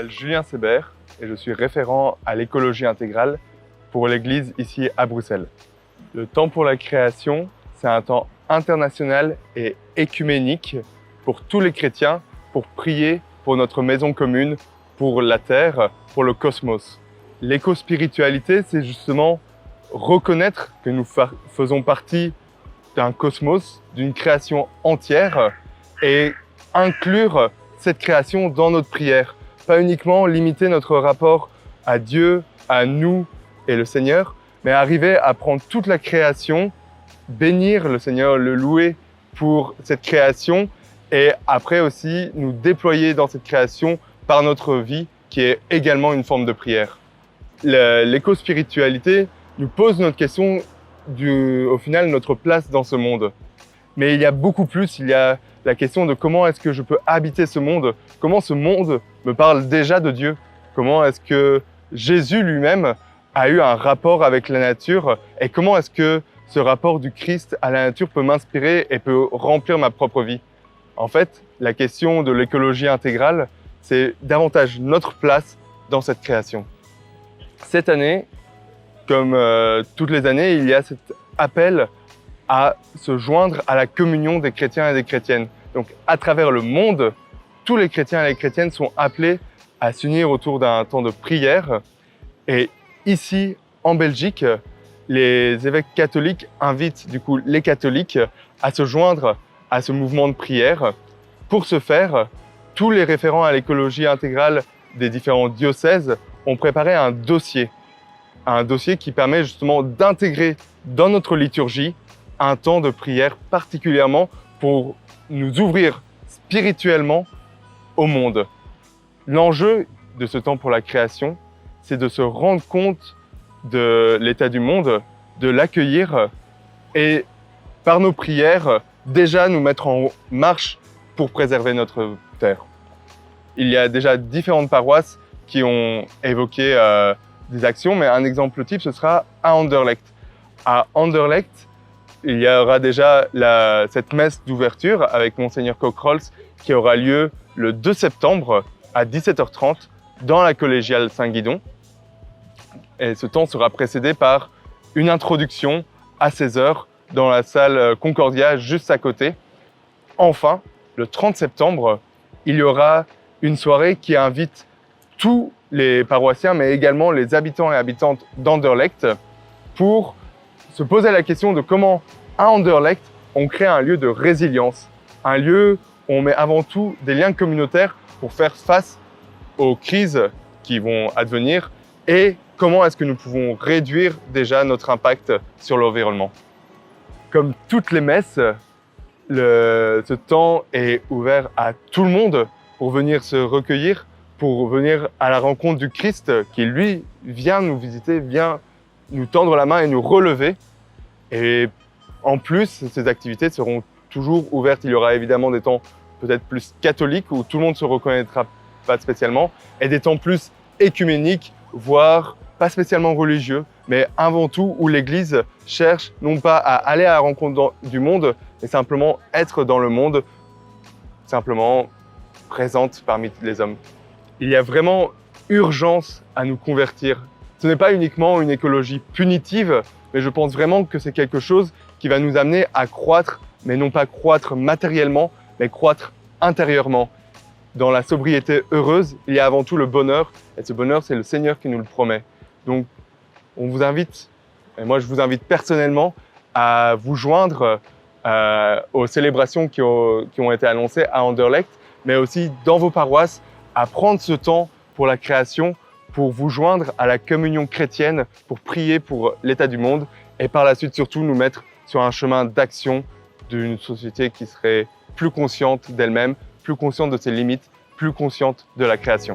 m'appelle Julien Sébert et je suis référent à l'écologie intégrale pour l'Église ici à Bruxelles. Le temps pour la création, c'est un temps international et écuménique pour tous les chrétiens pour prier pour notre maison commune, pour la Terre, pour le cosmos. L'éco-spiritualité, c'est justement reconnaître que nous faisons partie d'un cosmos, d'une création entière et inclure cette création dans notre prière. Pas uniquement limiter notre rapport à Dieu, à nous et le Seigneur, mais arriver à prendre toute la création, bénir le Seigneur, le louer pour cette création et après aussi nous déployer dans cette création par notre vie qui est également une forme de prière. L'éco-spiritualité nous pose notre question au final, notre place dans ce monde. Mais il y a beaucoup plus, il y a la question de comment est-ce que je peux habiter ce monde, comment ce monde me parle déjà de Dieu, comment est-ce que Jésus lui-même a eu un rapport avec la nature et comment est-ce que ce rapport du Christ à la nature peut m'inspirer et peut remplir ma propre vie. En fait, la question de l'écologie intégrale, c'est davantage notre place dans cette création. Cette année, comme toutes les années, il y a cet appel à se joindre à la communion des chrétiens et des chrétiennes. Donc, à travers le monde, tous les chrétiens et les chrétiennes sont appelés à s'unir autour d'un temps de prière. Et ici, en Belgique, les évêques catholiques invitent du coup les catholiques à se joindre à ce mouvement de prière. Pour ce faire, tous les référents à l'écologie intégrale des différents diocèses ont préparé un dossier qui permet justement d'intégrer dans notre liturgie un temps de prière particulièrement pour nous ouvrir spirituellement au monde. L'enjeu de ce temps pour la création, c'est de se rendre compte de l'état du monde, de l'accueillir et par nos prières, déjà nous mettre en marche pour préserver notre terre. Il y a déjà différentes paroisses qui ont évoqué des actions, mais un exemple type, ce sera à Anderlecht. À Anderlecht, il y aura déjà cette messe d'ouverture avec Monseigneur Cockrols qui aura lieu le 2 septembre à 17h30 dans la collégiale Saint-Guidon. Et ce temps sera précédé par une introduction à 16h dans la salle Concordia juste à côté. Enfin, le 30 septembre, il y aura une soirée qui invite tous les paroissiens, mais également les habitants et habitantes d'Anderlecht pour se poser la question de comment, à Anderlecht, on crée un lieu de résilience, un lieu où on met avant tout des liens communautaires pour faire face aux crises qui vont advenir et comment est-ce que nous pouvons réduire déjà notre impact sur l'environnement. Comme toutes les messes, ce temps est ouvert à tout le monde pour venir se recueillir, pour venir à la rencontre du Christ qui, lui, vient nous visiter, vient nous tendre la main et nous relever. Et en plus, ces activités seront toujours ouvertes. Il y aura évidemment des temps peut-être plus catholiques où tout le monde ne se reconnaîtra pas spécialement, et des temps plus écuméniques, voire pas spécialement religieux, mais avant tout où l'Église cherche non pas à aller à la rencontre du monde, mais simplement être dans le monde, simplement présente parmi les hommes. Il y a vraiment urgence à nous convertir. Ce n'est pas uniquement une écologie punitive, mais je pense vraiment que c'est quelque chose qui va nous amener à croître, mais non pas croître matériellement, mais croître intérieurement. Dans la sobriété heureuse, il y a avant tout le bonheur, et ce bonheur, c'est le Seigneur qui nous le promet. Donc, on vous invite, et moi je vous invite personnellement, à vous joindre aux célébrations qui ont été annoncées à Anderlecht, mais aussi dans vos paroisses, à prendre ce temps pour la création, pour vous joindre à la communion chrétienne, pour prier pour l'état du monde, et par la suite surtout nous mettre sur un chemin d'action d'une société qui serait plus consciente d'elle-même, plus consciente de ses limites, plus consciente de la création.